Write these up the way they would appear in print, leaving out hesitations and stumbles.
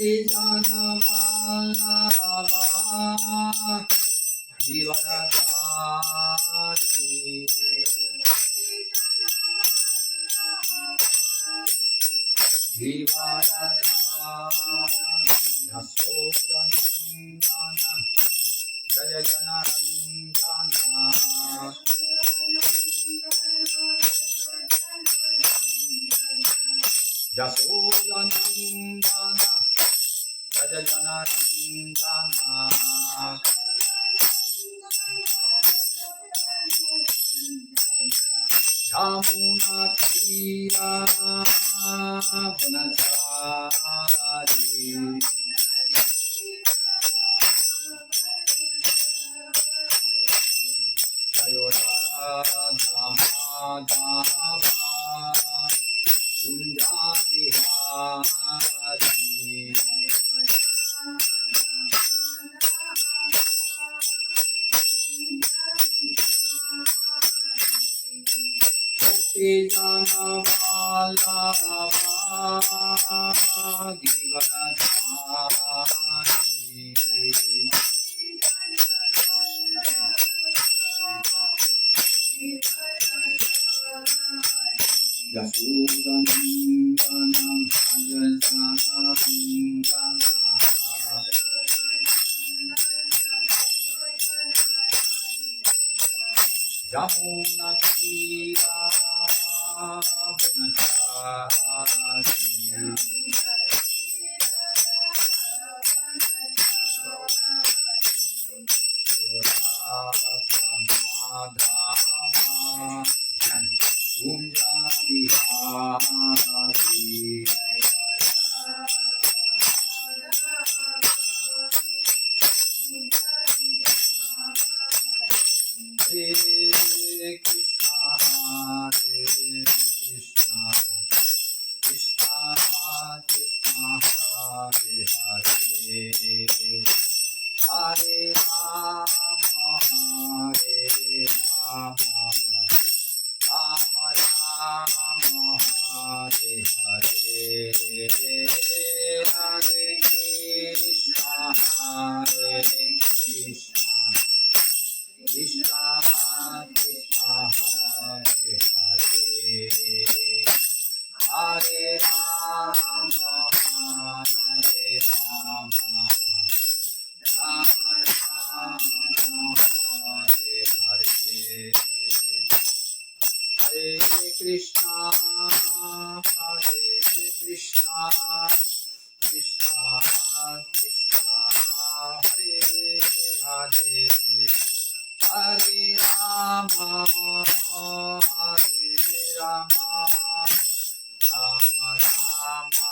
Janavallabha Givaradhari Givaradhari Yasodhanandana Jaya Janarandana Yasodhanandana Jaya Janarandana Yamuna Tira Vanachari Jayodhama Kunjavihari Janavallabha Givaradhari Yasodhanandana Janarandana Yamuna Tira Vanachari Jayodhama Kunjavihari Hare Krishna, Hare Krishna, Krishna Krishna, Hare Hare, Hare Rama, Hare Rama, Rama Rama, Hare Hare, Hare Krishna, Hare Krishna, Krishna Krishna, Hare Hare, Hare Rama, Hare Rama, Rama Rama, Hare Hare, Hare Krishna, Krishna Krishna, Hare Hare, Hare Rama, Hare Rama, Rama Rama,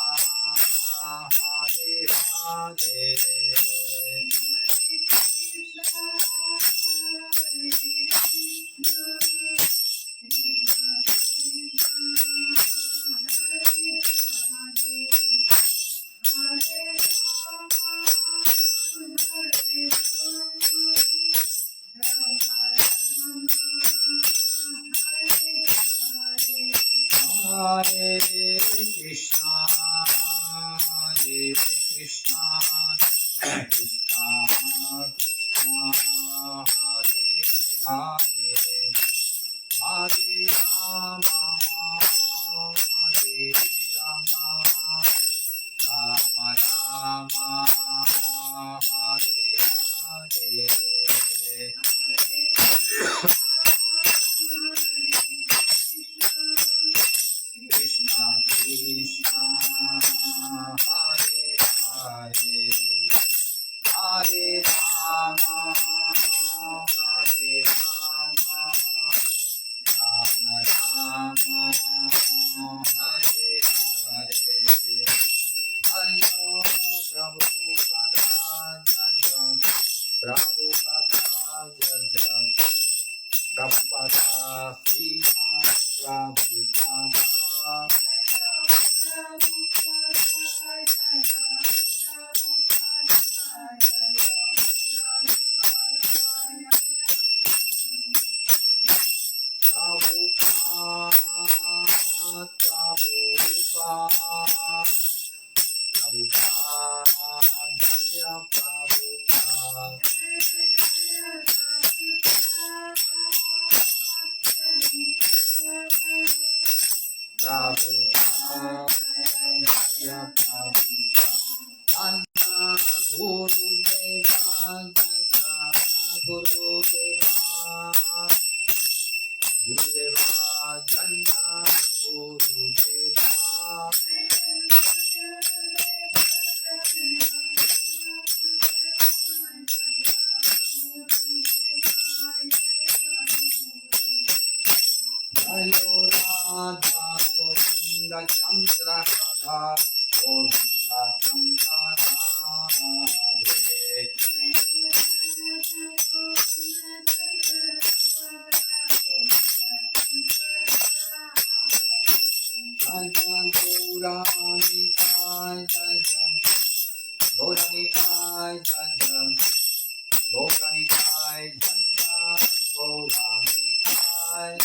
Hare Hare, Hare Krishna, Hare Krishna, Krishna Krishna, Hare Hare, Hare Rama, Hare Rama, Rama Rama, Hare Hare, Krishna Krishna, Hare Hare, Hare Rama, Hare Rama, Rama Rama, Hare Hare, Hare Prabhupada Jaya, Prabhupada Jaya, Prabhupada Srila Prabhupada, Prabhupada, Prabhupada, Prabhupada, Radha Govinda Chandra Radha Govinda Chandra Radhe. Jai Gauranitai Jai Jai Gauranitai Jai Jai Gauranitai Jai Jai Gauranitai.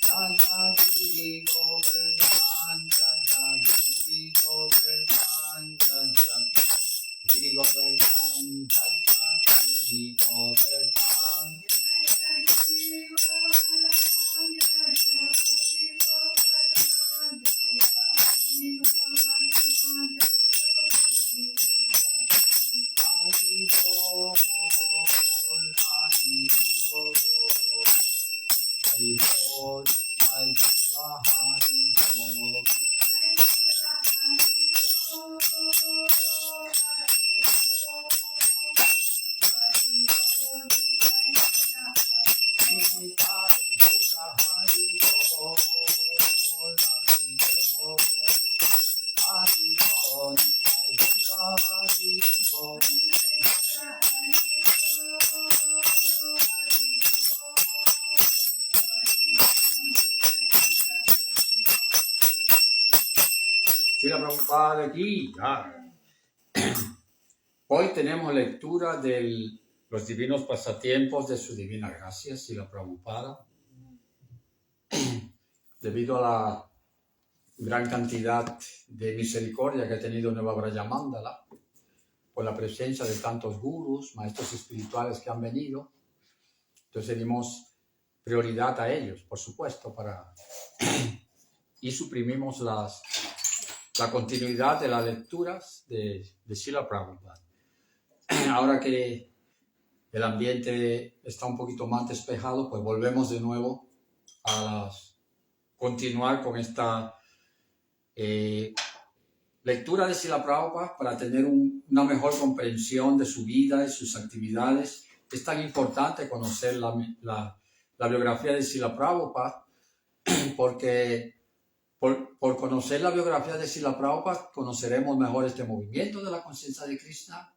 Jajagiri Govardhan Jajagiri Govardhan Jajagiri Govardhan Jajagiri Govardhan. Hari Bol, Hari Bol, Hari Bol, Hari Bol. Srila Prabhupada aquí. Hoy tenemos lectura de los divinos pasatiempos de su divina gracia, Srila Prabhupada. Debido a la gran cantidad de misericordia que ha tenido Nueva Brajamandala, por la presencia de tantos gurús, maestros espirituales que han venido, entonces dimos prioridad a ellos, por supuesto, y suprimimos la continuidad de las lecturas de Srila Prabhupada. Ahora que el ambiente está un poquito más despejado, pues volvemos de nuevo a continuar con esta lectura de Srila Prabhupada para tener una mejor comprensión de su vida y sus actividades. Es tan importante conocer la biografía de Srila Prabhupada porque por conocer la biografía de Srila Prabhupada conoceremos mejor este movimiento de la conciencia de Krishna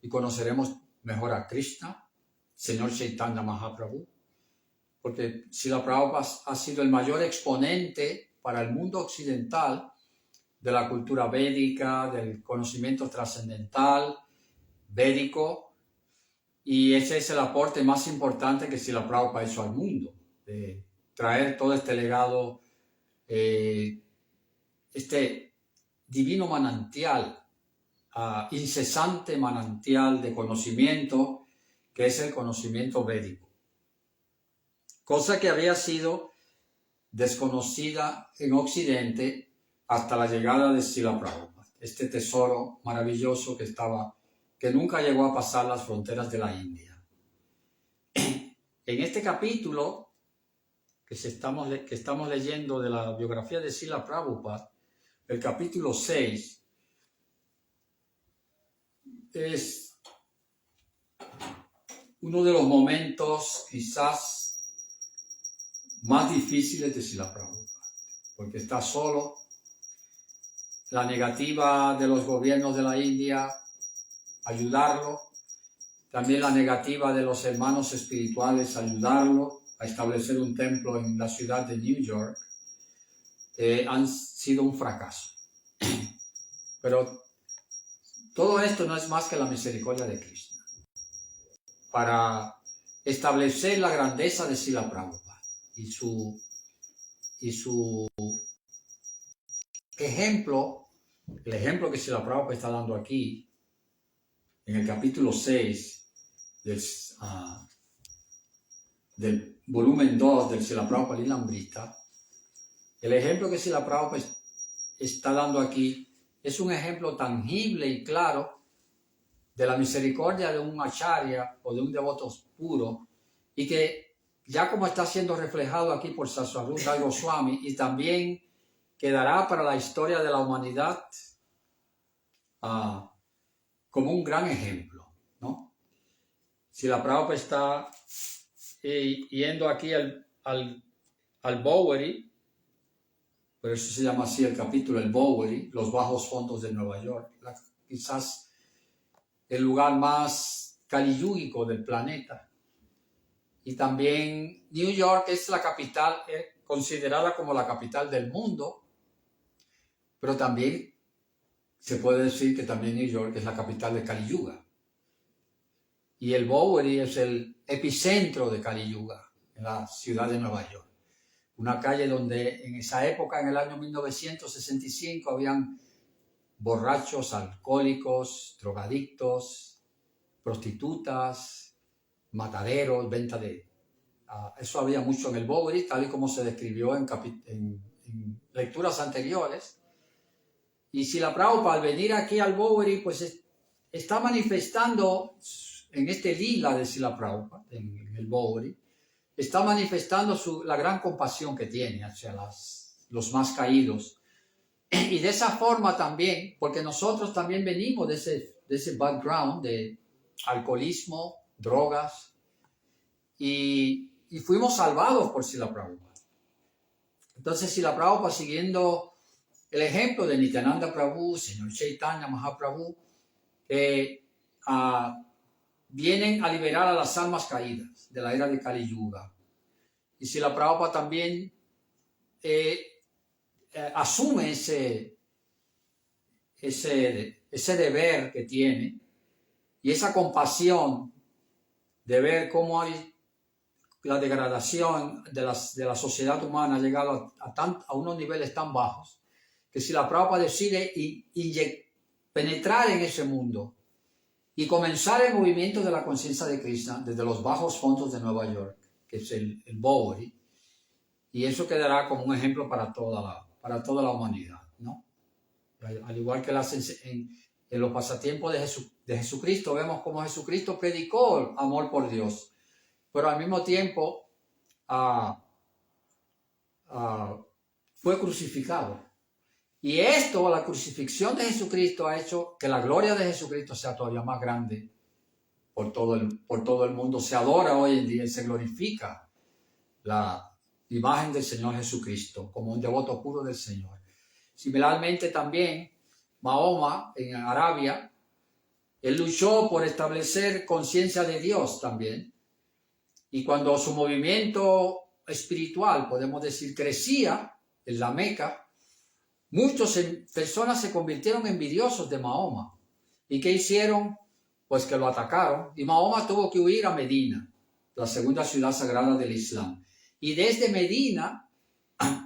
y conoceremos mejor a Krishna, Señor Chaitanya Mahaprabhu, porque Srila Prabhupada ha sido el mayor exponente para el mundo occidental de la cultura védica, del conocimiento trascendental, védico, y ese es el aporte más importante que Srila Prabhupada hizo al mundo, de traer todo este legado, este divino manantial, incesante manantial de conocimiento, que es el conocimiento védico. Cosa que había sido desconocida en Occidente hasta la llegada de Srila Prabhupada. Este tesoro maravilloso que nunca llegó a pasar las fronteras de la India. En este capítulo que estamos leyendo de la biografía de Srila Prabhupada, el capítulo 6, es uno de los momentos quizás más difíciles de Srila Prabhupada, porque está solo, la negativa de los gobiernos de la India ayudarlo, también la negativa de los hermanos espirituales ayudarlo a establecer un templo en la ciudad de New York, han sido un fracaso. Pero todo esto no es más que la misericordia de Krishna para establecer la grandeza de Srila Prabhupada y su ejemplo, el ejemplo que Srila Prabhupada está dando aquí en el capítulo 6 del volumen 2 del Srila Prabhupada Lilamrita. El ejemplo que Srila Prabhupada está dando aquí es un ejemplo tangible y claro de la misericordia de un acharya o de un devoto puro, y que ya como está siendo reflejado aquí por Saraswati Goswami, y también quedará para la historia de la humanidad como un gran ejemplo, ¿no? Srila Prabhupada está yendo aquí al Bowery, por eso se llama así el capítulo, el Bowery, los bajos fondos de Nueva York, quizás el lugar más caliyúgico del planeta. Y también New York es la capital, considerada como la capital del mundo, pero también se puede decir que también New York es la capital de Kali Yuga. Y el Bowery es el epicentro de Kali Yuga, en la ciudad de Nueva York. Una calle donde en esa época, en el año 1965, habían borrachos, alcohólicos, drogadictos, prostitutas, mataderos, venta de... eso había mucho en el Bowery, tal y como se describió en lecturas anteriores. Y Srila Prabhupada, al venir aquí al Bowery, pues está manifestando en este lila de Srila Prabhupada, en el Bowery, está manifestando la gran compasión que tiene hacia los más caídos. Y de esa forma también, porque nosotros también venimos de ese background de alcoholismo, drogas, y fuimos salvados por Srila Prabhupada. Entonces Srila Prabhupada, siguiendo el ejemplo de Nityananda Prabhu, Señor Chaitanya Mahaprabhu, vienen a liberar a las almas caídas de la era de Kali Yuga. Y Srila Prabhupada también asume ese deber que tiene y esa compasión de ver cómo hay la degradación de la sociedad humana ha llegado a unos niveles tan bajos que Srila Prabhupada decide penetrar en ese mundo y comenzar el movimiento de la conciencia de Krishna desde los bajos fondos de Nueva York, que es el Bowery, y eso quedará como un ejemplo para toda la humanidad, ¿no? Al igual que en los pasatiempos de Jesucristo, vemos cómo Jesucristo predicó el amor por Dios, pero al mismo tiempo fue crucificado. Y la crucifixión de Jesucristo ha hecho que la gloria de Jesucristo sea todavía más grande por todo el mundo. Se adora hoy en día y se glorifica la imagen del Señor Jesucristo como un devoto puro del Señor. Similarmente también Mahoma en Arabia, él luchó por establecer conciencia de Dios también. Y cuando su movimiento espiritual, podemos decir, crecía en la Meca, muchas personas se convirtieron envidiosos de Mahoma. ¿Y qué hicieron? Pues que lo atacaron. Y Mahoma tuvo que huir a Medina, la segunda ciudad sagrada del Islam. Y desde Medina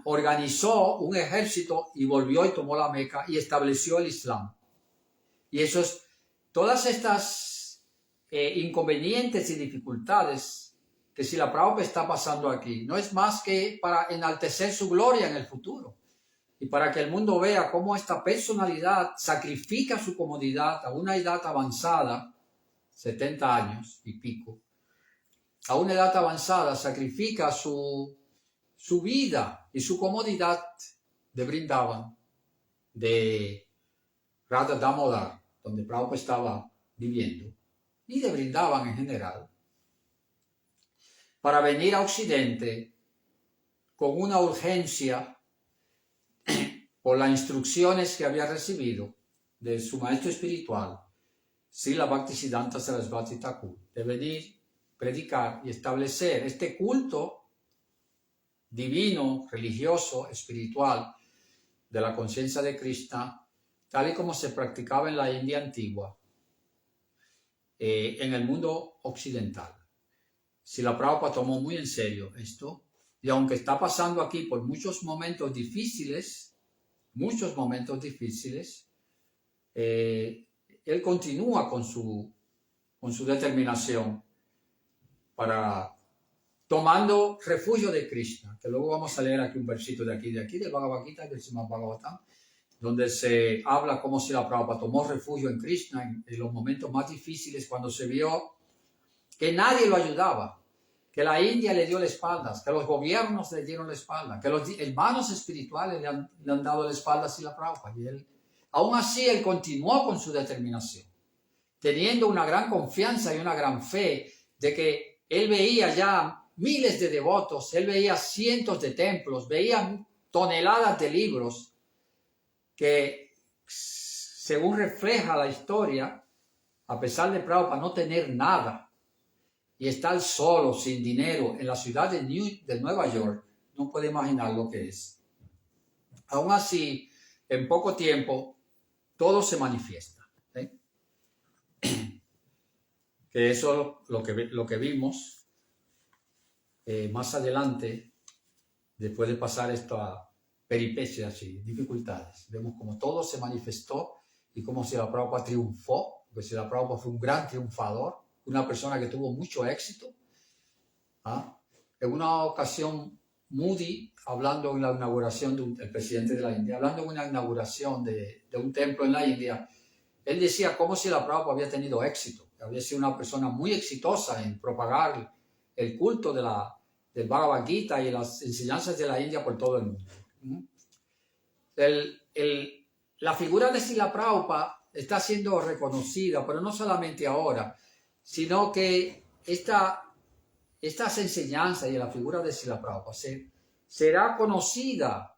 organizó un ejército y volvió y tomó la Meca y estableció el Islam. Y eso es, todas estas inconvenientes y dificultades que Srila Prabhupada está pasando aquí, no es más que para enaltecer su gloria en el futuro. Y para que el mundo vea cómo esta personalidad sacrifica su comodidad a una edad avanzada, 70 años y pico, a una edad avanzada sacrifica su vida y su comodidad de Vrindavan, de Radha Damodar, donde Prabhupada estaba viviendo, y de Vrindavan en general, para venir a Occidente con una urgencia por las instrucciones que había recibido de su maestro espiritual, Srila Bhaktisiddhanta Sarasvati Thakur, de venir, predicar y establecer este culto divino, religioso, espiritual de la conciencia de Krishna, tal y como se practicaba en la India antigua, en el mundo occidental. Srila Prabhupada tomó muy en serio esto, y aunque está pasando aquí por muchos momentos difíciles, él continúa con su determinación para tomando refugio de Krishna, que luego vamos a leer aquí un versito de aquí, del Bhagavad Gita, del Srimad Bhagavatam, donde se habla cómo Srila Prabhupada tomó refugio en Krishna en los momentos más difíciles, cuando se vio que nadie lo ayudaba, que la India le dio la espalda, que los gobiernos le dieron la espalda, que los hermanos espirituales le han dado la espalda a Srila Prabhupada, y él Aún así, él continuó con su determinación, teniendo una gran confianza y una gran fe de que él veía ya miles de devotos, él veía cientos de templos, veía toneladas de libros que, según refleja la historia, a pesar de Prabhupada no tener nada y estar solo, sin dinero, en la ciudad de Nueva York, no puede imaginar lo que es. Aún así, en poco tiempo, todo se manifiesta. Que eso es lo que vimos más adelante, después de pasar esta peripecias y dificultades. Vemos como todo se manifestó y cómo Srila Prabhupada triunfó, porque Srila Prabhupada fue un gran triunfador, una persona que tuvo mucho éxito. En una ocasión, Moody, hablando en la inauguración el presidente de la India, hablando en una inauguración de un templo en la India, él decía cómo Srila Prabhupada había tenido éxito, que había sido una persona muy exitosa en propagar el culto del Bhagavad Gita y las enseñanzas de la India por todo el mundo. La figura de Srila Prabhupada está siendo reconocida, pero no solamente ahora, sino que estas enseñanzas y la figura de Srila Prabhupada será conocida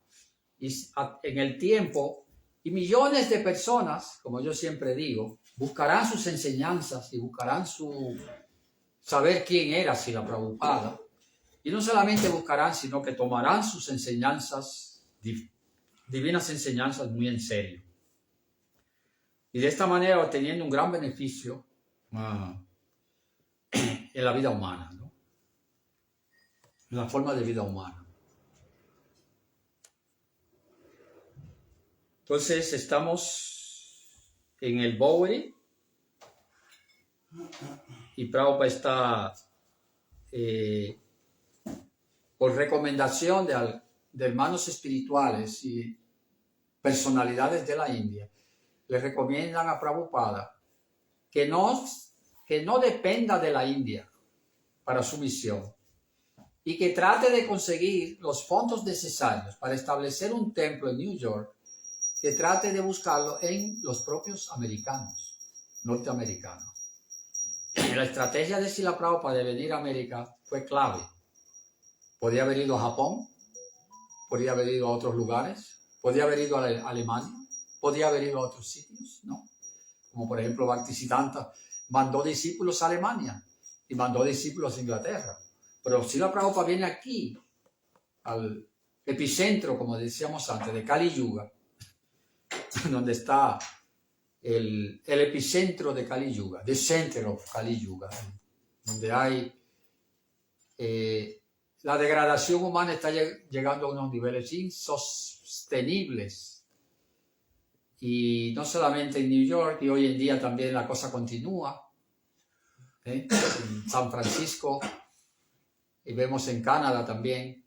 en el tiempo, y millones de personas, como yo siempre digo, buscarán sus enseñanzas y buscarán saber quién era Srila Prabhupada. Y no solamente buscarán, sino que tomarán sus enseñanzas, divinas enseñanzas, muy en serio. Y de esta manera obteniendo un gran beneficio en la vida humana, ¿no? En la forma de vida humana. Entonces estamos en el Bowery y Prabhupada está por recomendación de hermanos espirituales y personalidades de la India, le recomiendan a Prabhupada que no dependa de la India para su misión y que trate de conseguir los fondos necesarios para establecer un templo en New York, que trate de buscarlo en los propios americanos, norteamericanos. La estrategia de Srila Prabhupada de venir a América fue clave. Podía haber ido a Japón, podía haber ido a otros lugares, podía haber ido a Alemania, podía haber ido a otros sitios, ¿no? Como por ejemplo Bhaktisiddhanta mandó discípulos a Alemania y mandó discípulos a Inglaterra. Pero Srila Prabhupada viene aquí, al epicentro, como decíamos antes, de Kali Yuga, donde está el epicentro de Kali Yuga, the center of Kali Yuga, donde hay la degradación humana está llegando a unos niveles insostenibles. Y no solamente en New York, y hoy en día también la cosa continúa. En San Francisco, y vemos en Canadá también,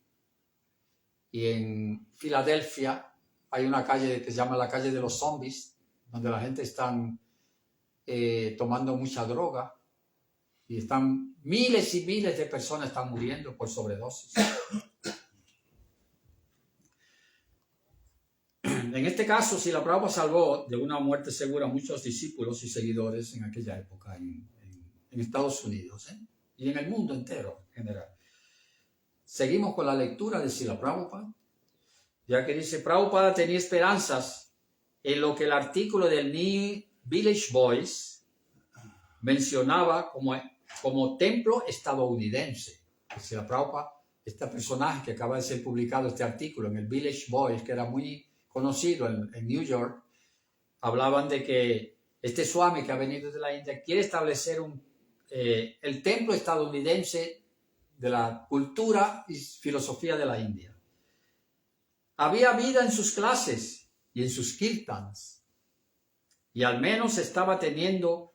y en Filadelfia hay una calle que se llama la calle de los zombies, donde la gente está tomando mucha droga, y están miles y miles de personas están muriendo por sobredosis. En este caso, Srila Prabhupada salvó de una muerte segura a muchos discípulos y seguidores en aquella época en Estados Unidos, y en el mundo entero en general. Seguimos con la lectura de Srila Prabhupada, ya que dice: Prabhupada tenía esperanzas en lo que el artículo del New Village Voice mencionaba como templo estadounidense. Srila Prabhupada, este personaje que acaba de ser publicado, este artículo en el Village Voice, que era muy conocido en New York, hablaban de que este Swami que ha venido de la India quiere establecer el templo estadounidense de la cultura y filosofía de la India. Había vida en sus clases y en sus kirtans, y al menos estaba teniendo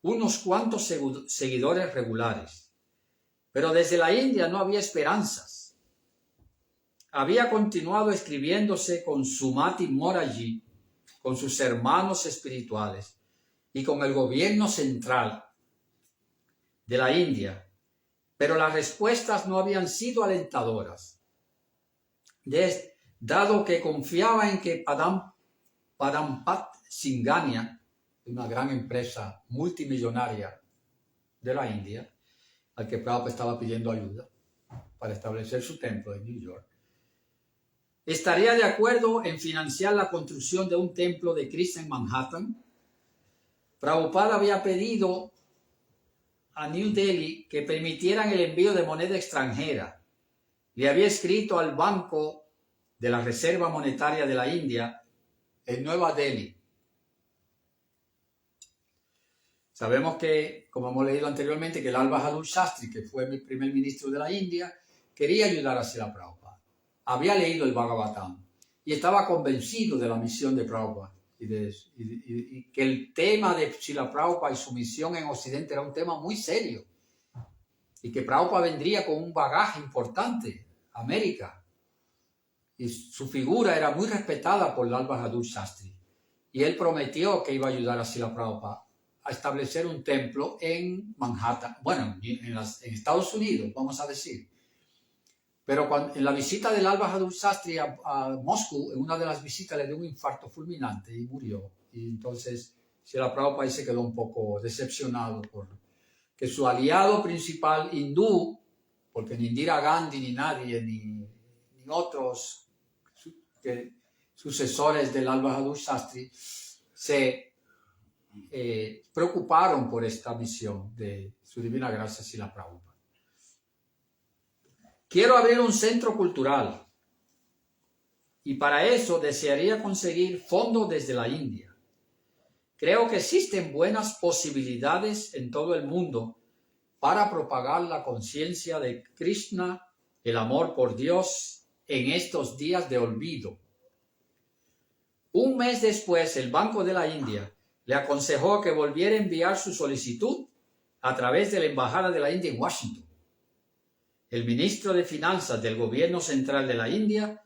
unos cuantos seguidores regulares. Pero desde la India no había esperanzas. Había continuado escribiéndose con Sumati Moraji, con sus hermanos espirituales y con el gobierno central de la India, pero las respuestas no habían sido alentadoras, dado que confiaba en que Padam Padampat Singhania, una gran empresa multimillonaria de la India, al que Prabhupada estaba pidiendo ayuda para establecer su templo en New York, estaría de acuerdo en financiar la construcción de un templo de Krishna en Manhattan. Prabhupada había pedido a New Delhi que permitieran el envío de moneda extranjera. Le había escrito al Banco de la Reserva Monetaria de la India en Nueva Delhi. Sabemos que, como hemos leído anteriormente, que Lal Bahadur Shastri, que fue el primer ministro de la India, quería ayudar a Srila Prabhupada. Había leído el Bhagavatam y estaba convencido de la misión de Prabhupada y que el tema de Srila Prabhupada y su misión en Occidente era un tema muy serio y que Prabhupada vendría con un bagaje importante a América y su figura era muy respetada por Lal Bahadur Shastri y él prometió que iba a ayudar a Srila Prabhupada a establecer un templo en Manhattan, bueno, en Estados Unidos, vamos a decir. Pero en la visita de Lal Bahadur Shastri a Moscú, en una de las visitas le dio un infarto fulminante y murió. Y entonces Srila Prabhupada se quedó un poco decepcionado por que su aliado principal hindú, porque ni Indira Gandhi ni nadie, ni otros sucesores de Lal Bahadur Shastri se preocuparon por esta misión de su divina gracia Srila Prabhupada. Quiero abrir un centro cultural y para eso desearía conseguir fondos desde la India. Creo que existen buenas posibilidades en todo el mundo para propagar la conciencia de Krishna, el amor por Dios, en estos días de olvido. Un mes después, el Banco de la India le aconsejó que volviera a enviar su solicitud a través de la Embajada de la India en Washington. El ministro de Finanzas del gobierno central de la India,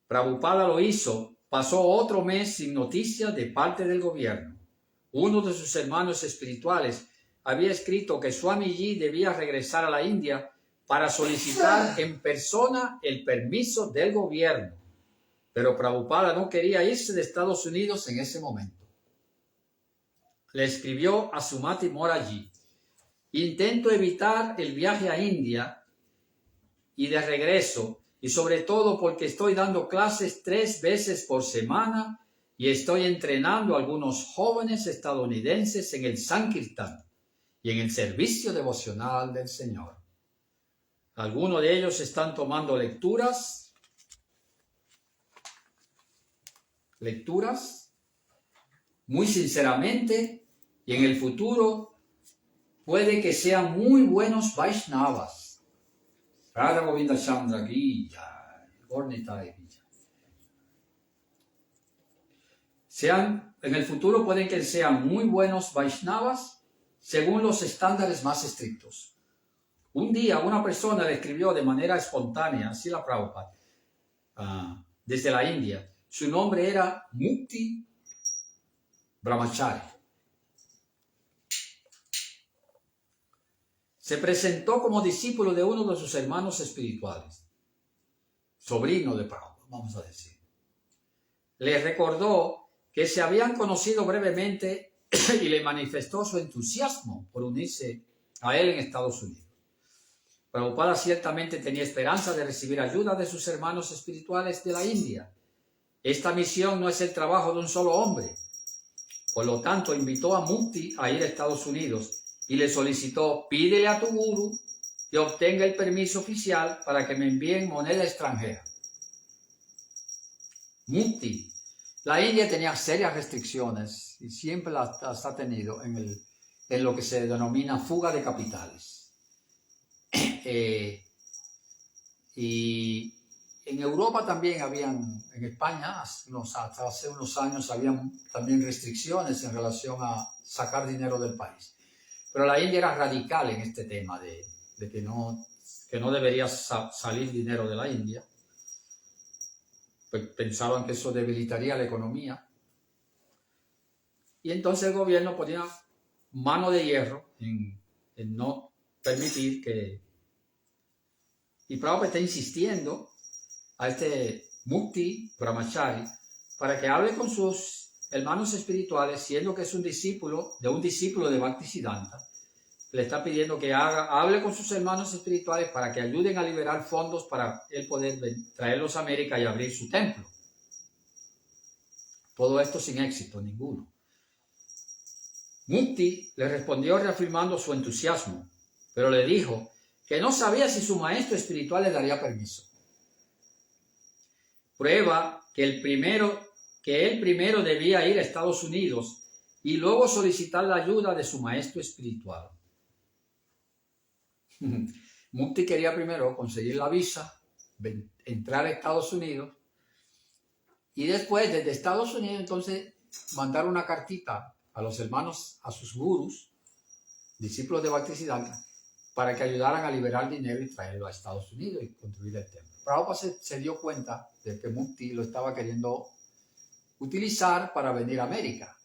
Prabhupada lo hizo, pasó otro mes sin noticias de parte del gobierno. Uno de sus hermanos espirituales había escrito que Swamiji debía regresar a la India para solicitar en persona el permiso del gobierno, pero Prabhupada no quería irse de Estados Unidos en ese momento. Le escribió a Sumati Moraji: intento evitar el viaje a India y de regreso, y sobre todo porque estoy dando clases 3 veces por semana y estoy entrenando a algunos jóvenes estadounidenses en el Sankirtan y en el servicio devocional del Señor. Algunos de ellos están tomando lecturas muy sinceramente, y en el futuro puede que sean muy buenos Vaishnavas. Radha Govinda Chandra Gita, Gornitai Gita. En el futuro pueden que sean muy buenos Vaishnavas según los estándares más estrictos. Un día una persona le escribió de manera espontánea a Srila Prabhupada desde la India. Su nombre era Mukti Brahmachari. Se presentó como discípulo de uno de sus hermanos espirituales, sobrino de Prabhupada, vamos a decir. Le recordó que se habían conocido brevemente y le manifestó su entusiasmo por unirse a él en Estados Unidos. Prabhupada ciertamente tenía esperanza de recibir ayuda de sus hermanos espirituales de la India. Esta misión no es el trabajo de un solo hombre. Por lo tanto, invitó a Mukti a ir a Estados Unidos y le solicitó: pídele a tu guru que obtenga el permiso oficial para que me envíen moneda extranjera. Mukti. La India tenía serias restricciones y siempre las ha tenido en lo que se denomina fuga de capitales. Y en Europa también en España, hasta hace unos años, habían también restricciones en relación a sacar dinero del país. Pero la India era radical en este tema de que no debería salir dinero de la India. Pues pensaban que eso debilitaría la economía. Y entonces el gobierno ponía mano de hierro en no permitir que... Y Prabhupada está insistiendo a este Mukti Brahmachari para que hable con sus hermanos espirituales, siendo que es un discípulo de Bhaktisiddhanta. Le está pidiendo que hable con sus hermanos espirituales para que ayuden a liberar fondos para él poder traerlos a América y abrir su templo. Todo esto sin éxito ninguno. Mukti le respondió reafirmando su entusiasmo, pero le dijo que no sabía si su maestro espiritual le daría permiso. Prueba que él primero debía ir a Estados Unidos y luego solicitar la ayuda de su maestro espiritual. Mukti quería primero conseguir la visa, entrar a Estados Unidos y después desde Estados Unidos entonces mandar una cartita a los hermanos, a sus gurús, discípulos de Bhaktisiddhanta, para que ayudaran a liberar dinero y traerlo a Estados Unidos y construir el templo. Prabhupada se dio cuenta de que Mukti lo estaba queriendo utilizar para venir a América.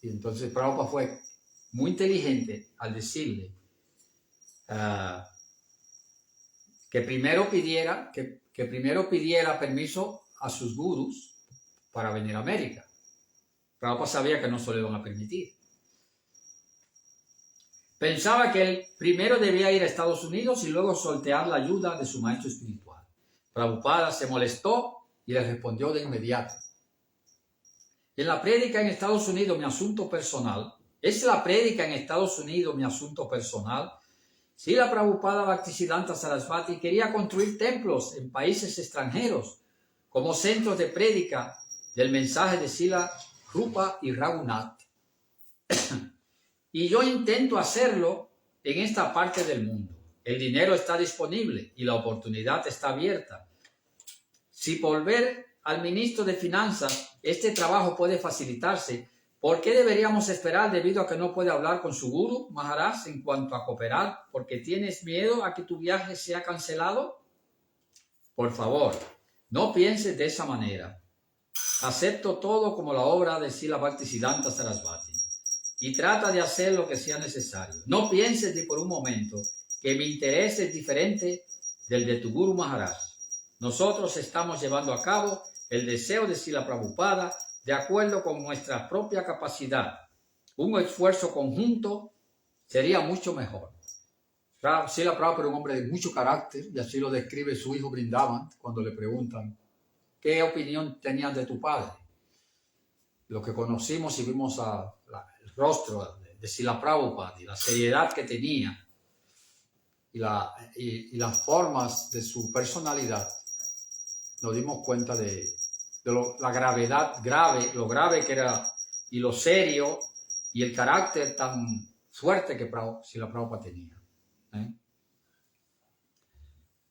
Y entonces Prabhupada fue muy inteligente al decirle que primero pidiera permiso a sus gurús para venir a América. Prabhupada sabía que no se lo iban a permitir. Pensaba que él primero debía ir a Estados Unidos y luego soltear la ayuda de su maestro espiritual. Prabhupada se molestó y le respondió de inmediato. En la prédica en Estados Unidos, mi asunto personal, ¿es la prédica en Estados Unidos mi asunto personal? Srila Prabhupada Bhaktisiddhanta Sarasvati quería construir templos en países extranjeros como centros de prédica del mensaje de Srila Rupa y Raghunath. Y yo intento hacerlo en esta parte del mundo. El dinero está disponible y la oportunidad está abierta. Si por ver al ministro de Finanzas este trabajo puede facilitarse, ¿por qué deberíamos esperar debido a que no puede hablar con su gurú, Maharaj, en cuanto a cooperar? ¿Porque tienes miedo a que tu viaje sea cancelado? Por favor, no pienses de esa manera. Acepto todo como la obra de Srila Bhaktisiddhanta Sarasvati y trata de hacer lo que sea necesario. No pienses ni por un momento que mi interés es diferente del de tu Guru Maharaj. Nosotros estamos llevando a cabo el deseo de Srila Prabhupada de acuerdo con nuestra propia capacidad. Un esfuerzo conjunto sería mucho mejor. Srila Prabhupada era un hombre de mucho carácter y así lo describe su hijo Vrindavan cuando le preguntan ¿qué opinión tenías de tu padre? Lo que conocimos y vimos el rostro de Srila Prabhupada y la seriedad que tenía y las formas de su personalidad, nos dimos cuenta de la gravedad, lo grave que era y lo serio y el carácter tan fuerte que Srila Prabhupada tenía.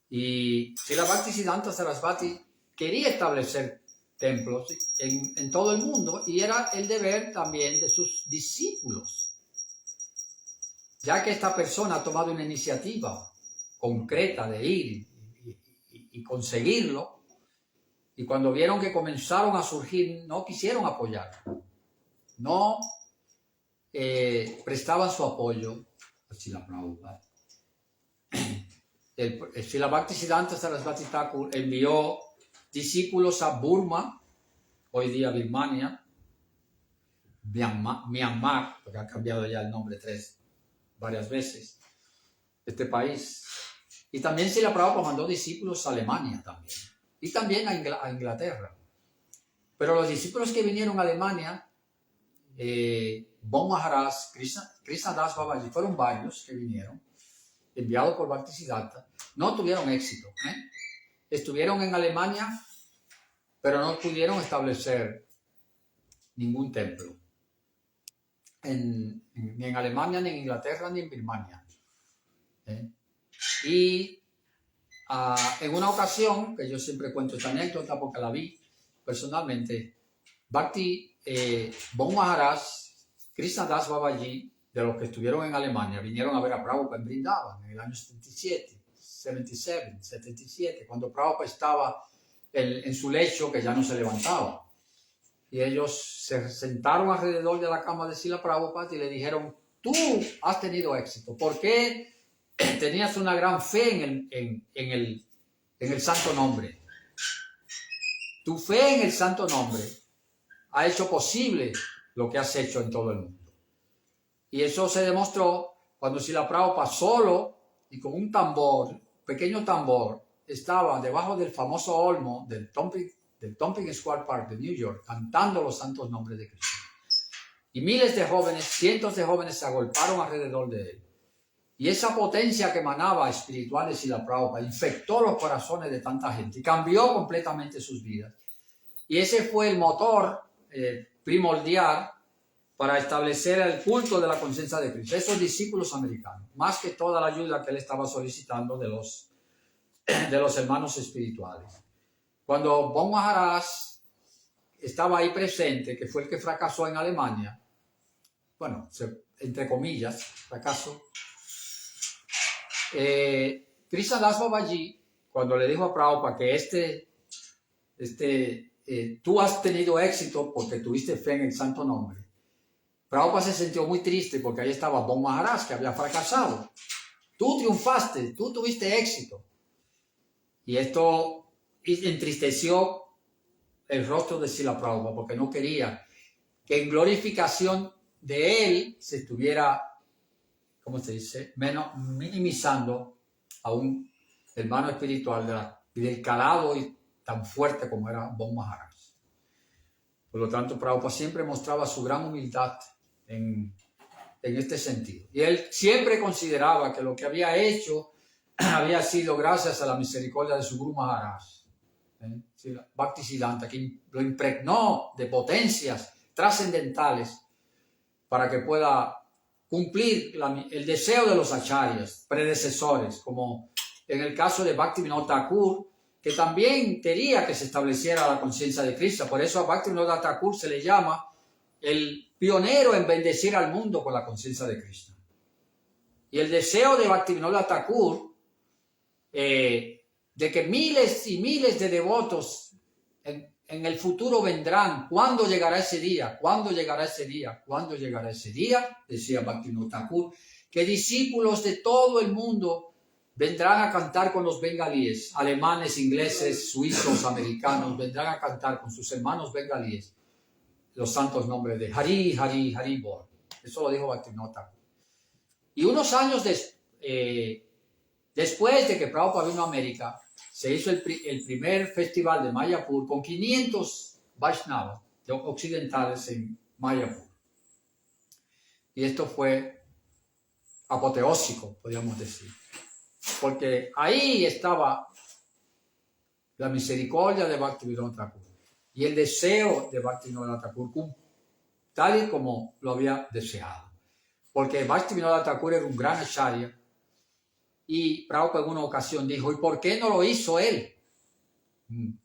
Y Srila Bhaktisiddhanta Sarasvati quería establecer templos en todo el mundo y era el deber también de sus discípulos. Ya que esta persona ha tomado una iniciativa concreta de ir y conseguirlo, y cuando vieron que comenzaron a surgir, no quisieron apoyar, no prestaban su apoyo a Srila Prabhupada. Srila Bhaktisiddhanta Sarasvati Thakur envió discípulos a Burma, hoy día Birmania, Myanmar, porque ha cambiado ya el nombre varias veces, este país. Y también Srila Prabhupada mandó discípulos a Alemania también, y también a Inglaterra. Pero los discípulos que vinieron a Alemania, Bon Maharaj, Krishna Das Babaji, fueron varios que vinieron, enviados por Bhaktisiddhanta, no tuvieron éxito. Estuvieron en Alemania, pero no pudieron establecer ningún templo. Ni en Alemania, ni en Inglaterra, ni en Birmania. Y en una ocasión, que yo siempre cuento esta anécdota porque la vi personalmente, Bon Maharaj, Krishna Das Babaji, de los que estuvieron en Alemania, vinieron a ver a Prabhupada en Vrindavan en el año 77, cuando Prabhupada estaba en su lecho que ya no se levantaba. Y ellos se sentaron alrededor de la cama de Srila Prabhupada y le dijeron, tú has tenido éxito, ¿por qué tenías una gran fe en el santo nombre? tu fe en el santo nombre ha hecho posible lo que has hecho en todo el mundo. Y eso se demostró cuando Srila Prabhupada solo y con un tambor, pequeño tambor, estaba debajo del famoso olmo del Tompkins Square Park de New York, cantando los santos nombres de Cristo. Y miles de jóvenes, cientos de jóvenes se agolparon alrededor de él. Y esa potencia que emanaba espiritual de Srila Prabhupada infectó los corazones de tanta gente y cambió completamente sus vidas. Y ese fue el motor primordial para establecer el culto de la conciencia de Cristo. Esos discípulos americanos, más que toda la ayuda que él estaba solicitando de los hermanos espirituales. Cuando Bon Maharaj estaba ahí presente, que fue el que fracasó en Alemania, bueno, entre comillas, fracaso, Krishnadas Babaji, cuando le dijo a Prabhupada que tú has tenido éxito porque tuviste fe en el santo nombre, Prabhupada se sintió muy triste porque ahí estaba Bon Maharaj, que había fracasado. Tú triunfaste, tú tuviste éxito. Y esto entristeció el rostro de Srila Prabhupada porque no quería que en glorificación de él se estuviera, ¿cómo se dice?, minimizando a un hermano espiritual y del calado y tan fuerte como era Bon Maharaj. Por lo tanto, Prabhupada siempre mostraba su gran humildad en este sentido. Y él siempre consideraba que lo que había hecho había sido gracias a la misericordia de su Guru Maharaj, Bhaktisiddhanta, que lo impregnó de potencias trascendentales para que pueda cumplir el deseo de los acharyas, predecesores, como en el caso de Bhaktivinoda Thakur, que también quería que se estableciera la conciencia de Krishna. Por eso a Bhaktivinoda Thakur se le llama el pionero en bendecir al mundo con la conciencia de Krishna. Y el deseo de Bhaktivinoda Thakur, de que miles y miles de devotos en el futuro vendrán. ¿Cuándo llegará ese día? ¿Cuándo llegará ese día? ¿Cuándo llegará ese día? Decía Bhaktivinoda Thakur, que discípulos de todo el mundo vendrán a cantar con los bengalíes, alemanes, ingleses, suizos, americanos, vendrán a cantar con sus hermanos bengalíes los santos nombres de Hari, Hari, Hari Bol. Eso lo dijo Bhaktivinoda Thakur. Y unos años después de que Prabhupada vino a América, se hizo el primer festival de Mayapur con 500 Vaishnavas occidentales en Mayapur. Y esto fue apoteósico, podríamos decir. Porque ahí estaba la misericordia de Bhaktivinoda Thakur y el deseo de Bhaktivinoda Thakur, tal y como lo había deseado. Porque Bhaktivinoda Thakur era un gran acharya. Y Prabhupada en una ocasión dijo, ¿y por qué no lo hizo él?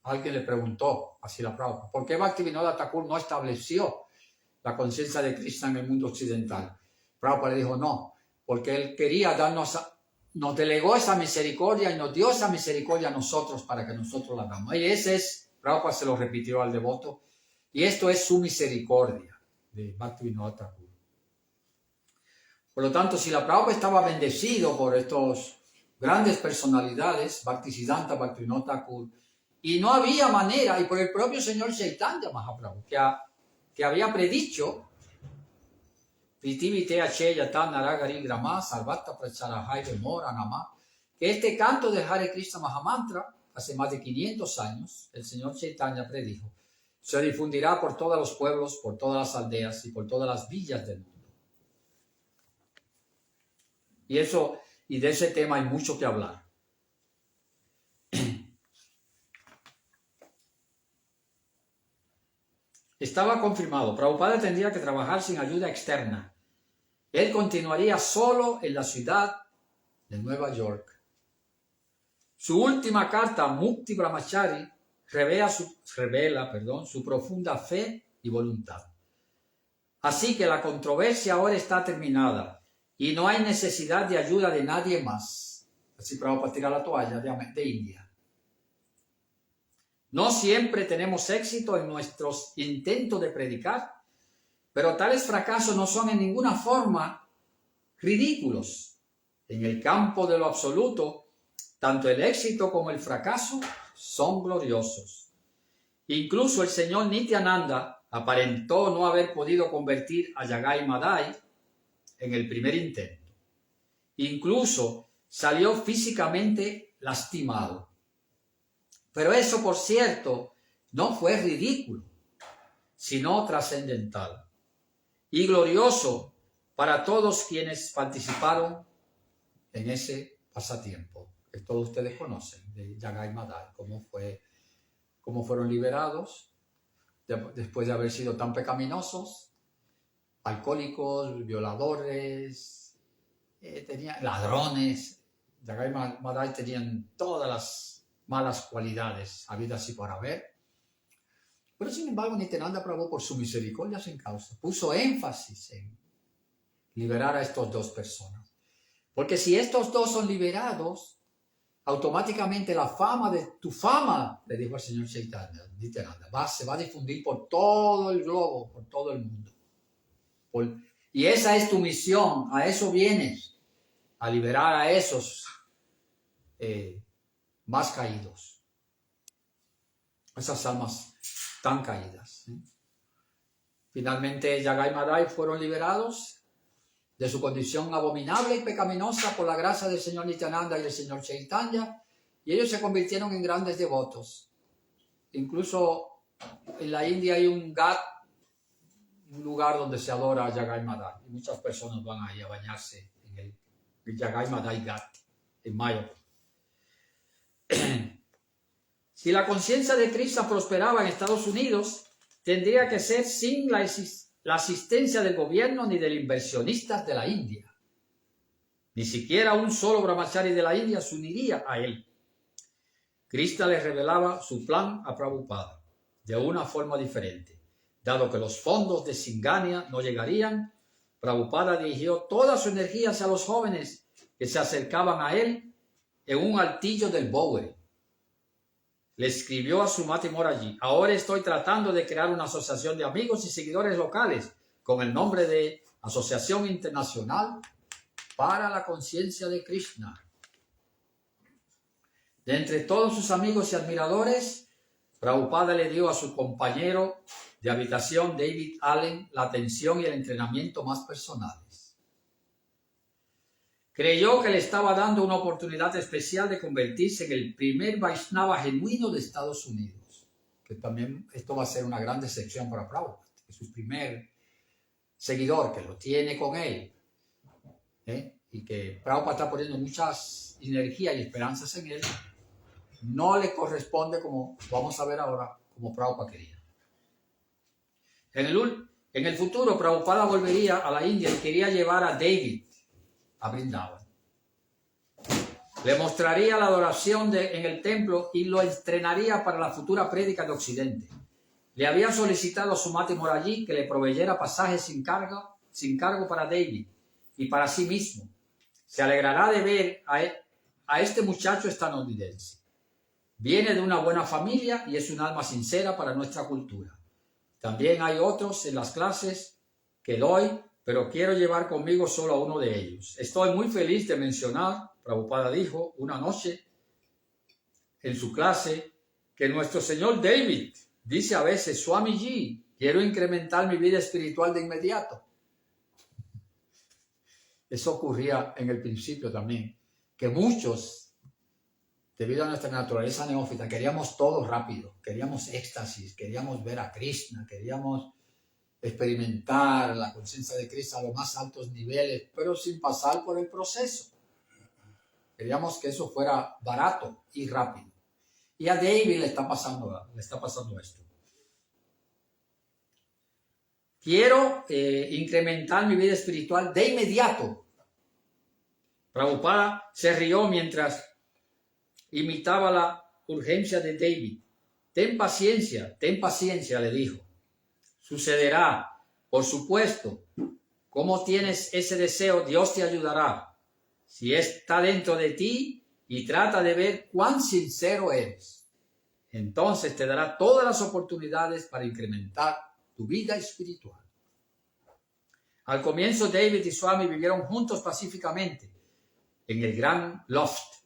Alguien le preguntó a Srila Prabhupada, ¿por qué Bhaktivinoda Thakur no estableció la conciencia de Krishna en el mundo occidental? Prabhupada le dijo, no, porque él quería nos delegó esa misericordia y nos dio esa misericordia a nosotros para que nosotros la hagamos. Y Prabhupada se lo repitió al devoto, y esto es su misericordia de Bhaktivinoda Thakur. Por lo tanto, si la Prabhupada estaba bendecido por estos grandes personalidades, Bhaktisiddhanta, Bhaktivinoda Thakur, y no había manera, y por el propio señor Chaitanya Mahaprabhu, que había predicho, que este canto del Hare Krishna Mahamantra, hace más de 500 años, el señor Chaitanya predijo, se difundirá por todos los pueblos, por todas las aldeas y por todas las villas del mundo. Y de ese tema hay mucho que hablar. Estaba confirmado, Prabhupada tendría que trabajar sin ayuda externa. Él continuaría solo en la ciudad de Nueva York. Su última carta, Mukti Brahmachari, revela su profunda fe y voluntad. Así que la controversia ahora está terminada y no hay necesidad de ayuda de nadie más. Así Prabhupada tira la toalla de India. No siempre tenemos éxito en nuestros intentos de predicar, pero tales fracasos no son en ninguna forma ridículos. En el campo de lo absoluto, tanto el éxito como el fracaso son gloriosos. Incluso el señor Nityananda aparentó no haber podido convertir a Jagai Madai en el primer intento. Incluso salió físicamente lastimado. Pero eso, por cierto, no fue ridículo, sino trascendental y glorioso para todos quienes participaron en ese pasatiempo que todos ustedes conocen de Jagai Madai, cómo fueron liberados después de haber sido tan pecaminosos, alcohólicos, violadores, ladrones. Jagai Madai tenían todas las malas cualidades habidas y por haber. Pero sin embargo, Nityananda Prabhu, por su misericordia sin causa, puso énfasis en liberar a estas dos personas. Porque si estos dos son liberados, automáticamente la fama de tu fama, le dijo al señor Chaitanya, Nityananda, se va a difundir por todo el globo, por todo el mundo. Y esa es tu misión, a eso vienes, a liberar a esos más caídos, esas almas tan caídas. Finalmente, Jagai Madai fueron liberados de su condición abominable y pecaminosa por la gracia del señor Nityananda y del señor Chaitanya, y ellos se convirtieron en grandes devotos. Incluso en la India hay un ghat, un lugar donde se adora a Jagai Madai, y muchas personas van ahí a bañarse en el Jagai Madai Ghat, en mayo. Si la conciencia de Krishna prosperaba en Estados Unidos, tendría que ser sin la asistencia del gobierno ni de los inversionistas de la India. Ni siquiera un solo brahmachari de la India se uniría a él. Krishna le revelaba su plan a Prabhupada de una forma diferente. Dado que los fondos de Singania no llegarían, Prabhupada dirigió toda su energía hacia los jóvenes que se acercaban a él en un altillo del Bowery. Le escribió a Sumati Moraji: ahora estoy tratando de crear una asociación de amigos y seguidores locales con el nombre de Asociación Internacional para la Conciencia de Krishna. De entre todos sus amigos y admiradores, Prabhupada le dio a su compañero de habitación, David Allen, la atención y el entrenamiento más personales. Creyó que le estaba dando una oportunidad especial de convertirse en el primer Vaishnava genuino de Estados Unidos. Que también esto va a ser una gran decepción para Prabhupada, que es su primer seguidor, que lo tiene con él. Y que Prabhupada está poniendo muchas energías y esperanzas en él. No le corresponde, como vamos a ver ahora, como Prabhupada quería. En el futuro, Prabhupada volvería a la India y quería llevar a David a Vrindavan. Le mostraría la adoración en el templo y lo entrenaría para la futura prédica de Occidente. Le había solicitado a Sumati Moraji que le proveyera pasajes sin cargo para David y para sí mismo. Se alegrará de ver a este muchacho estadounidense. Viene de una buena familia y es un alma sincera para nuestra cultura. También hay otros en las clases que doy, pero quiero llevar conmigo solo a uno de ellos. Estoy muy feliz de mencionar, Prabhupada dijo una noche en su clase, que nuestro señor David dice a veces: Swamiji, quiero incrementar mi vida espiritual de inmediato. Eso ocurría en el principio también, que muchos, debido a nuestra naturaleza neófita, queríamos todo rápido, queríamos éxtasis, queríamos ver a Krishna, queríamos experimentar la conciencia de Krishna a los más altos niveles, pero sin pasar por el proceso. Queríamos que eso fuera barato y rápido. Y a David le está pasando esto. Quiero incrementar mi vida espiritual de inmediato. Prabhupada se rió mientras imitaba la urgencia de David. Ten paciencia, le dijo. Sucederá, por supuesto. ¿Cómo tienes ese deseo? Dios te ayudará. Si está dentro de ti y trata de ver cuán sincero eres, entonces te dará todas las oportunidades para incrementar tu vida espiritual. Al comienzo, David y Swami vivieron juntos pacíficamente en el gran loft.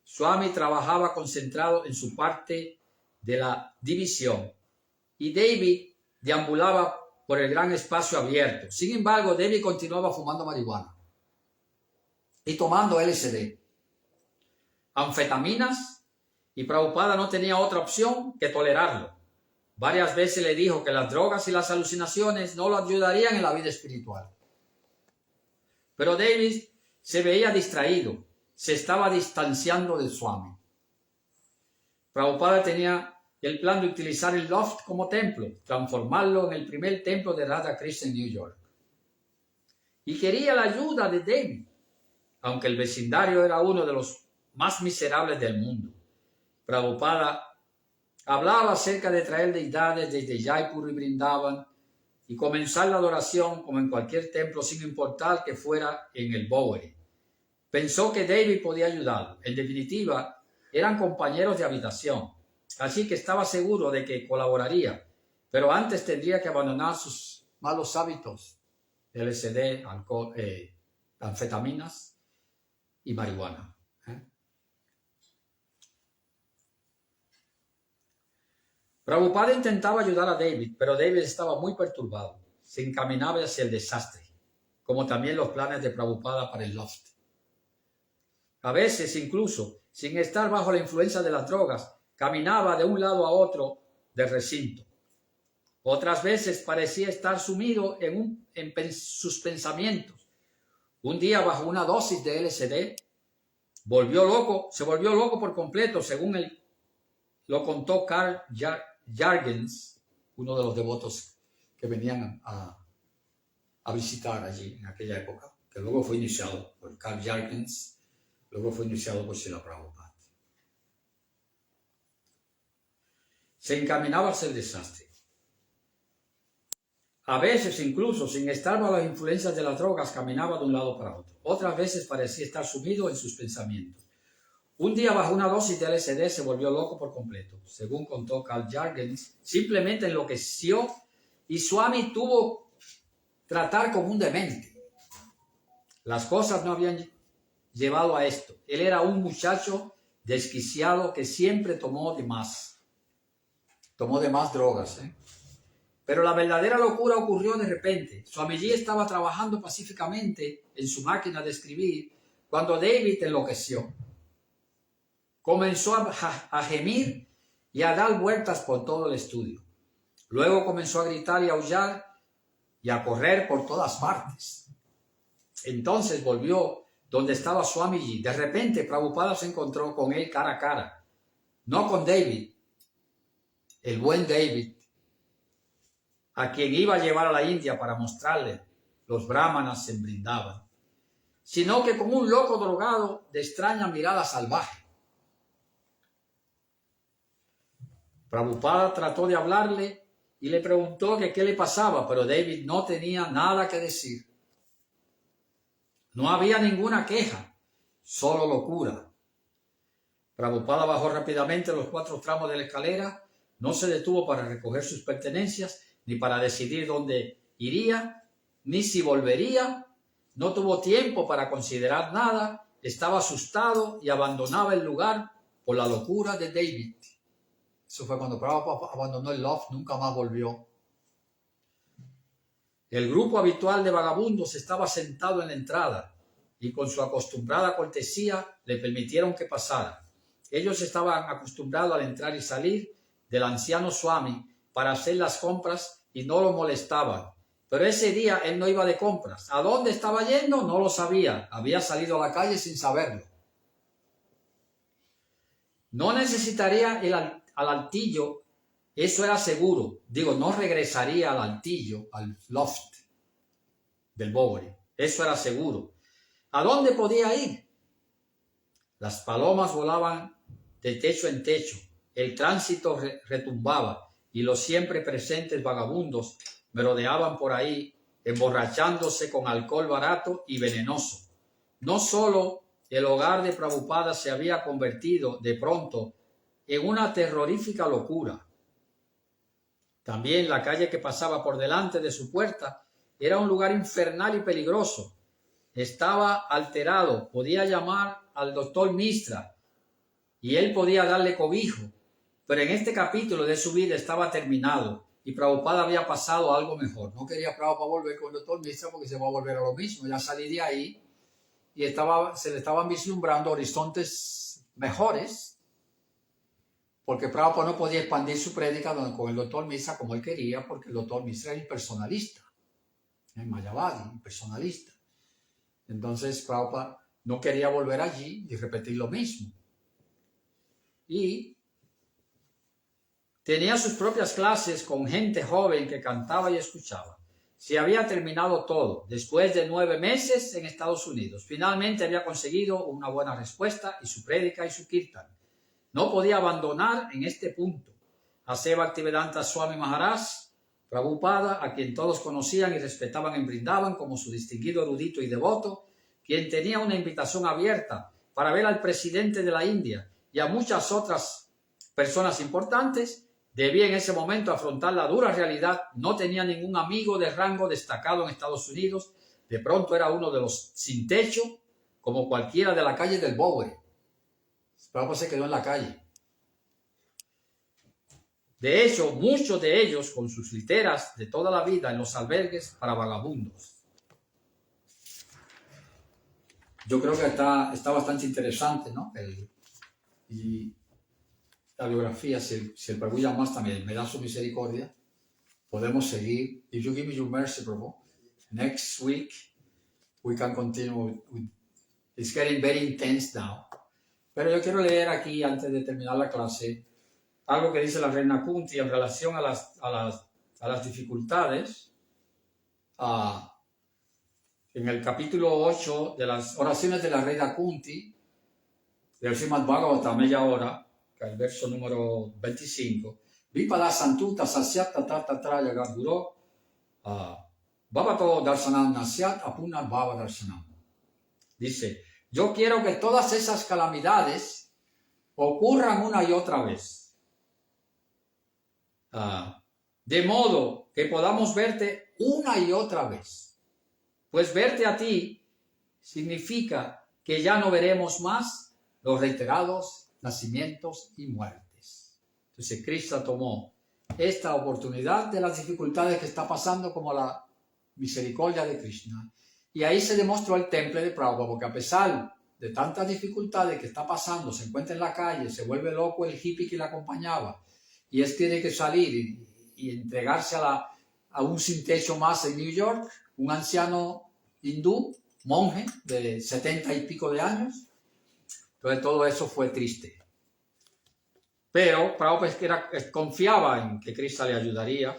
Swami trabajaba concentrado en su parte de la división y David deambulaba por el gran espacio abierto. Sin embargo, David continuaba fumando marihuana y tomando LSD, anfetaminas, y Prabhupada no tenía otra opción que tolerarlo. Varias veces le dijo que las drogas y las alucinaciones no lo ayudarían en la vida espiritual. Pero David se veía distraído, se estaba distanciando del Swami. Prabhupada tenía el plan de utilizar el loft como templo, transformarlo en el primer templo de Radha Krishna en New York. Y quería la ayuda de David, aunque el vecindario era uno de los más miserables del mundo. Prabhupada hablaba acerca de traer deidades desde Jaipur y Vrindavan y comenzar la adoración como en cualquier templo sin importar que fuera en el Bowery. Pensó que David podía ayudarlo. En definitiva, eran compañeros de habitación, así que estaba seguro de que colaboraría, pero antes tendría que abandonar sus malos hábitos, LSD, alcohol, anfetaminas y marihuana. Prabhupada intentaba ayudar a David, pero David estaba muy perturbado. Se encaminaba hacia el desastre, como también los planes de Prabhupada para el loft. A veces, incluso, sin estar bajo la influencia de las drogas, caminaba de un lado a otro del recinto. Otras veces parecía estar sumido en sus pensamientos. Un día, bajo una dosis de LSD, se volvió loco por completo, según lo contó Carl Jargens, uno de los devotos que venían a visitar allí en aquella época, que luego fue iniciado por Carl Jargens, luego fue iniciado por Srila Prabhupada. Se encaminaba hacia el desastre. A veces, incluso sin estar bajo las influencias de las drogas, caminaba de un lado para otro. Otras veces parecía estar sumido en sus pensamientos. Un día, bajo una dosis de LSD, se volvió loco por completo. Según contó Carl Jargens, simplemente enloqueció y Swami tuvo que tratar como un demente. Las cosas no habían llevado a esto. Él era un muchacho desquiciado que siempre tomó de más drogas. Pero la verdadera locura ocurrió de repente. Swamiji estaba trabajando pacíficamente en su máquina de escribir cuando David enloqueció. Comenzó a gemir y a dar vueltas por todo el estudio. Luego comenzó a gritar y a aullar y a correr por todas partes. Entonces volvió donde estaba Swamiji. De repente Prabhupada se encontró con él cara a cara. No con David, el buen David, a quien iba a llevar a la India para mostrarle los brahmanas en Vrindavan, sino que con un loco drogado de extraña mirada salvaje. Prabhupada trató de hablarle y le preguntó que qué le pasaba, pero David no tenía nada que decir. No había ninguna queja, solo locura. Prabhupada bajó rápidamente los 4 tramos de la escalera, no se detuvo para recoger sus pertenencias, ni para decidir dónde iría, ni si volvería. No tuvo tiempo para considerar nada, estaba asustado y abandonaba el lugar por la locura de David. Eso fue cuando Prabhupada abandonó el loft, nunca más volvió. El grupo habitual de vagabundos estaba sentado en la entrada y con su acostumbrada cortesía le permitieron que pasara. Ellos estaban acostumbrados al entrar y salir del anciano Swami para hacer las compras y no lo molestaban. Pero ese día él no iba de compras. ¿A dónde estaba yendo? No lo sabía. Había salido a la calle sin saberlo. No necesitaría al altillo, eso era seguro. No regresaría al altillo, al loft del Bowery. Eso era seguro. ¿A dónde podía ir? Las palomas volaban de techo en techo. El tránsito retumbaba y los siempre presentes vagabundos merodeaban por ahí, emborrachándose con alcohol barato y venenoso. No solo el hogar de Prabhupada se había convertido de pronto en una terrorífica locura. También la calle que pasaba por delante de su puerta era un lugar infernal y peligroso. Estaba alterado, podía llamar al doctor Mistra y él podía darle cobijo, pero en este capítulo de su vida estaba terminado y Prabhupada había pasado a algo mejor. No quería Prabhupada volver con el doctor Mishra porque se va a volver a lo mismo. Ya salí de ahí y se le estaban vislumbrando horizontes mejores, porque Prabhupada no podía expandir su prédica con el doctor Mishra como él quería, porque el doctor Mishra era impersonalista, el Mayavadi, impersonalista. Entonces Prabhupada no quería volver allí y repetir lo mismo. Y tenía sus propias clases con gente joven que cantaba y escuchaba. Se había terminado todo. Después de 9 meses en Estados Unidos, finalmente había conseguido una buena respuesta y su prédica y su kirtan. No podía abandonar en este punto a Seva Bhaktivedanta Swami Maharaj, Prabhupada, a quien todos conocían y respetaban en Brindavan como su distinguido erudito y devoto, quien tenía una invitación abierta para ver al presidente de la India y a muchas otras personas importantes. Debía en ese momento afrontar la dura realidad. No tenía ningún amigo de rango destacado en Estados Unidos. De pronto era uno de los sin techo, como cualquiera de la calle del Bowery. Prabhupada se quedó en la calle. De hecho, muchos de ellos con sus literas de toda la vida en los albergues para vagabundos. Yo creo que está bastante interesante, ¿no? Y la biografía, si el Prabhu Yamas también me da su misericordia, podemos seguir. If you give me your mercy, Prabhu, next week we can continue with, it's getting very intense now. Pero yo quiero leer aquí, antes de terminar la clase, algo que dice la reina Kunti en relación a las dificultades. En el capítulo 8 de las oraciones de la reina Kunti, del Srimad Bhagavatam, media hora, que es el verso número 25, Vipada Santuta Sasyat Tatra Yagaduro Bhavato Darsanam Nasyat Apuna Bhava Darsanam. Dice, yo quiero que todas esas calamidades ocurran una y otra vez. De modo que podamos verte una y otra vez. Pues verte a ti significa que ya no veremos más los reiterados nacimientos y muertes. Entonces Krishna tomó esta oportunidad de las dificultades que está pasando como la misericordia de Krishna. Y ahí se demostró el temple de Prabhupada, porque a pesar de tantas dificultades que está pasando, se encuentra en la calle, se vuelve loco el hippie que le acompañaba, y él tiene que salir y entregarse a un sin techo más en New York, un anciano hindú, monje de 70 y pico de años. Entonces todo eso fue triste. Pero Prabhupada confiaba en que Krishna le ayudaría,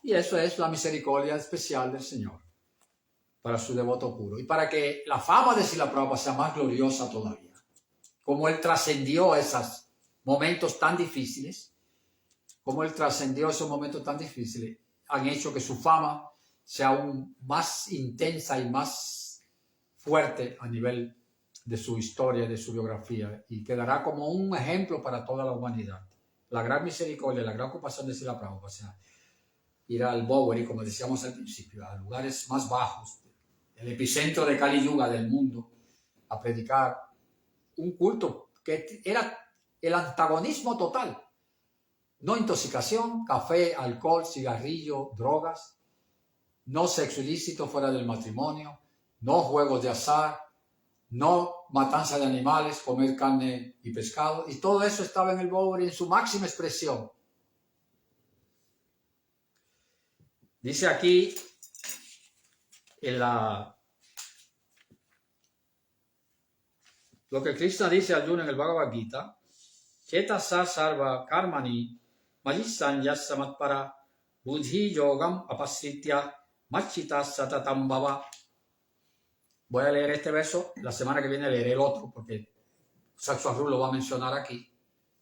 y eso es la misericordia especial del Señor para su devoto puro, y para que la fama de Srila Prabhupada sea más gloriosa todavía. Como él trascendió esos momentos tan difíciles, han hecho que su fama sea aún más intensa y más fuerte a nivel de su historia, de su biografía, y quedará como un ejemplo para toda la humanidad. La gran misericordia, la gran ocupación de Srila Prabhupada, o sea, ir al Bowery, como decíamos al principio, a lugares más bajos, el epicentro de Kali Yuga del mundo, a predicar un culto que era el antagonismo total. No intoxicación, café, alcohol, cigarrillo, drogas, no sexo ilícito fuera del matrimonio, no juegos de azar, no matanza de animales, comer carne y pescado, y todo eso estaba en el Bowery en su máxima expresión. Dice aquí lo que Krishna dice a Arjuna en el Bhagavad Gita, Chetasa sarva karmani majisan yasamatpara buddhi yogam apasritya machita satatam bhava. Voy a leer este verso, la semana que viene leeré el otro, porque Sakswaru lo va a mencionar aquí.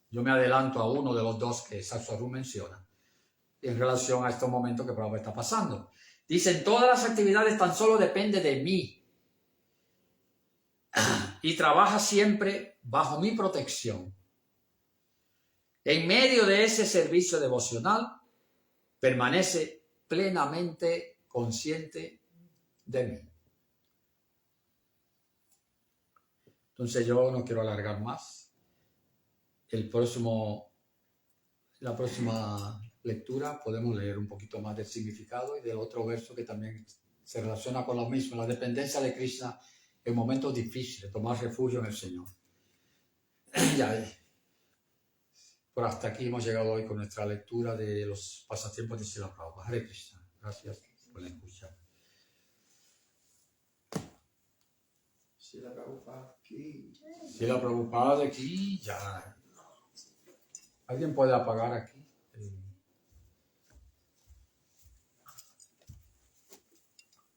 Yo me adelanto a uno de los dos que Sakswaru menciona en relación a estos momentos que Prabhupada está pasando. Dicen, todas las actividades tan solo dependen de mí y trabaja siempre bajo mi protección. En medio de ese servicio devocional, permanece plenamente consciente de mí. Entonces yo no quiero alargar más. El próximo la próxima lectura podemos leer un poquito más del significado y del otro verso que también se relaciona con lo mismo, la dependencia de Krishna en momentos difíciles, tomar refugio en el Señor. Ya, por hasta aquí hemos llegado hoy con nuestra lectura de los pasatiempos de Srila Prabhupada. Hare Krishna. Gracias por la escucha. Srila Prabhupada ki. Srila Prabhupada aquí ya. ¿Alguien puede apagar aquí?